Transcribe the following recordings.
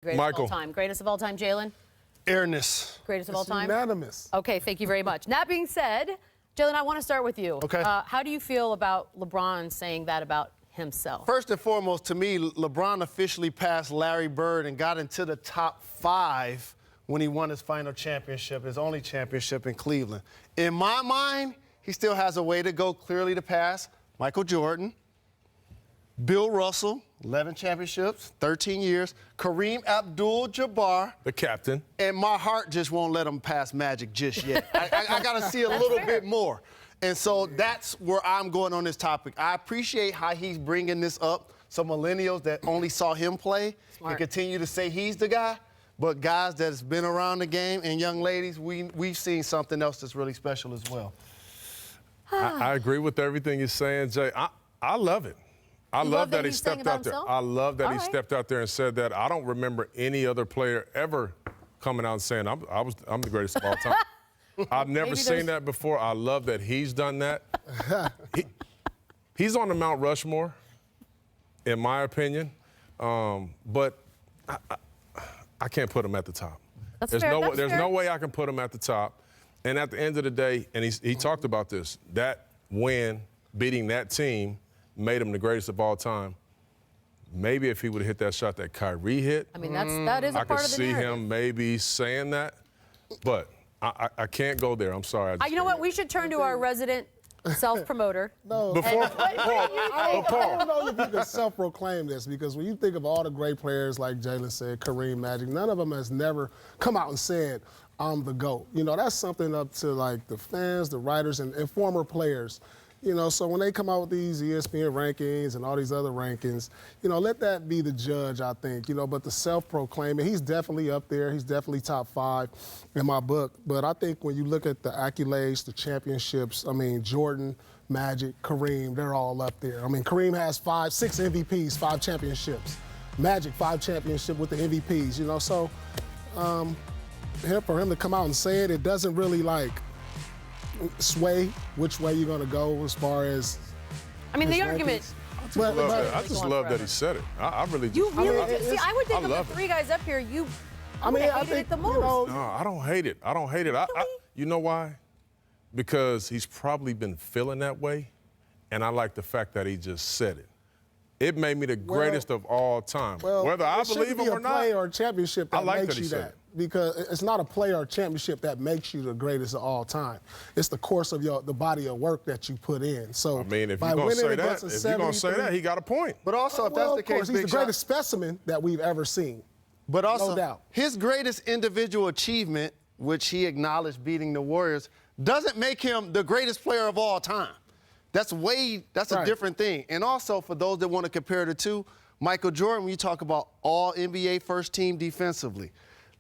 Greatest Michael. of all time. Greatest of all time, Jalen? Airness. Greatest of all time? Unanimous. Okay, thank you very much. That being said, Jalen, I want to start with you. Okay. How do you feel about LeBron saying that about himself? First and foremost, to me, LeBron officially passed Larry Bird and got into the top 5 when he won his final championship, his only championship in Cleveland. In my mind, he still has a way to go clearly to pass Michael Jordan, Bill Russell, 11 championships, 13 years, Kareem Abdul-Jabbar. The captain. And my heart just won't let him pass Magic just yet. I got to see a little bit more. And so that's where I'm going on this topic. I appreciate how he's bringing this up. So millennials that only saw him play and continue to say he's the guy. But guys that's been around the game and young ladies, we've seen something else that's really special as well. I agree with everything you're saying, Jay. I love it. I love that he stepped out there. I love that he stepped out there and said that. I don't remember any other player ever coming out and saying, I'm the greatest of all time. I've never seen that before. I love that he's done that. He's on the Mount Rushmore, in my opinion, but I can't put him at the top. There's no way I can put him at the top. And at the end of the day, and he talked about this, that win, beating that team, made him the greatest of all time. Maybe if he would have hit that shot that Kyrie hit, I mean, that is a part of the I could see him maybe saying that, but I can't go there. I'm sorry. You know what? We should turn to our resident self-promoter. No. Before I don't know if you can self-proclaim this, because when you think of all the great players like Jalen said, Kareem, Magic, none of them has never come out and said, I'm the GOAT. You know, that's something up to like the fans, the writers, and former players. You know, so when they come out with these ESPN rankings and all these other rankings, you know, let that be the judge, I think. You know, but the self-proclaiming, he's definitely up there. He's definitely top 5 in my book. But I think when you look at the accolades, the championships, I mean, Jordan, Magic, Kareem, they're all up there. I mean, Kareem has 6 MVPs, 5 championships. Magic, 5 championships with the MVPs, you know. So for him to come out and say it, it doesn't really, like, sway which way you're going to go as far as. I mean, the argument. I just love that he said it. I really do. You really do. See, I would think of the 3 guys up here, I hated it the most. You know, no, I don't hate it. I don't hate it. You know why? Because he's probably been feeling that way, and I like the fact that he just said it. It made me the greatest of all time. Well, whether I believe him or not, a play or a championship that like makes that you that. Because it's not a play or a championship that makes you the greatest of all time. It's the course of the body of work that you put in. So I mean, if you're going to say that, he got a point. But also, if that's the case, he's the greatest specimen that we've ever seen. But also, no doubt. His greatest individual achievement, which he acknowledged beating the Warriors, doesn't make him the greatest player of all time. That's a different thing. And also, for those that want to compare the two, Michael Jordan, when you talk about all NBA first team defensively,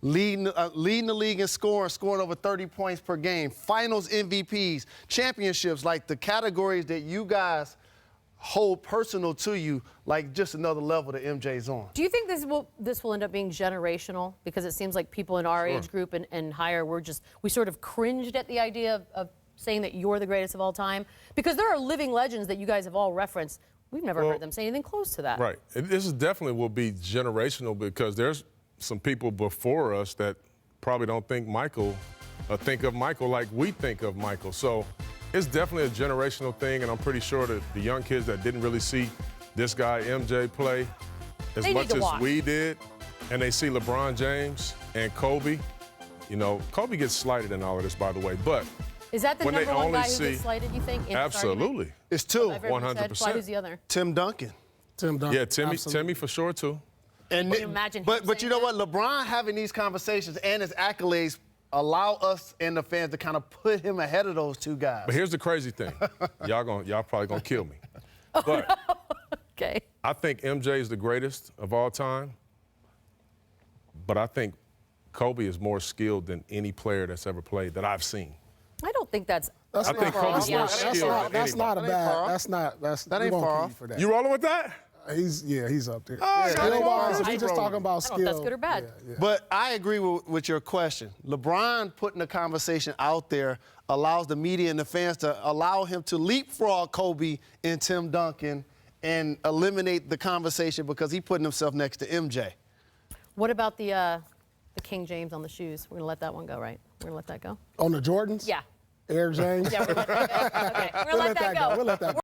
leading the league in scoring over 30 points per game, finals MVPs, championships, like the categories that you guys hold personal to you, like just another level that MJ's on. Do you think this will end up being generational? Because it seems like people in our age group and higher, we sort of cringed at the idea of saying that you're the greatest of all time? Because there are living legends that you guys have all referenced. We've never heard them say anything close to that. Right. This definitely will be generational, because there's some people before us that probably don't think of Michael like we think of Michael. So it's definitely a generational thing, and I'm pretty sure that the young kids that didn't really see this guy MJ play as much as we did, and they see LeBron James and Kobe. You know, Kobe gets slighted in all of this, by the way, but is that the number one guy who gets slighted, you think? Absolutely. It's 2. 100%. Who's the other? Tim Duncan. Yeah, Timmy for sure, too. And but you know what? LeBron having these conversations and his accolades allow us and the fans to kind of put him ahead of those 2 guys. But here's the crazy thing. Y'all probably gonna kill me. But okay. I think MJ is the greatest of all time. But I think Kobe is more skilled than any player that's ever played that I've seen. I don't think that's. I think Kobe's more skilled. That's not a bad. That ain't far off. You rolling with that? He's up there. We just talking about skill. That's good or bad. Yeah. But I agree with your question. LeBron putting the conversation out there allows the media and the fans to allow him to leapfrog Kobe and Tim Duncan and eliminate the conversation because he's putting himself next to MJ. What about the King James on the shoes? We're gonna let that one go, right? We're gonna let that go. On the Jordans? Yeah. Air James? Yeah, we're gonna let that go. Okay. We're gonna let that go. We'll let that go.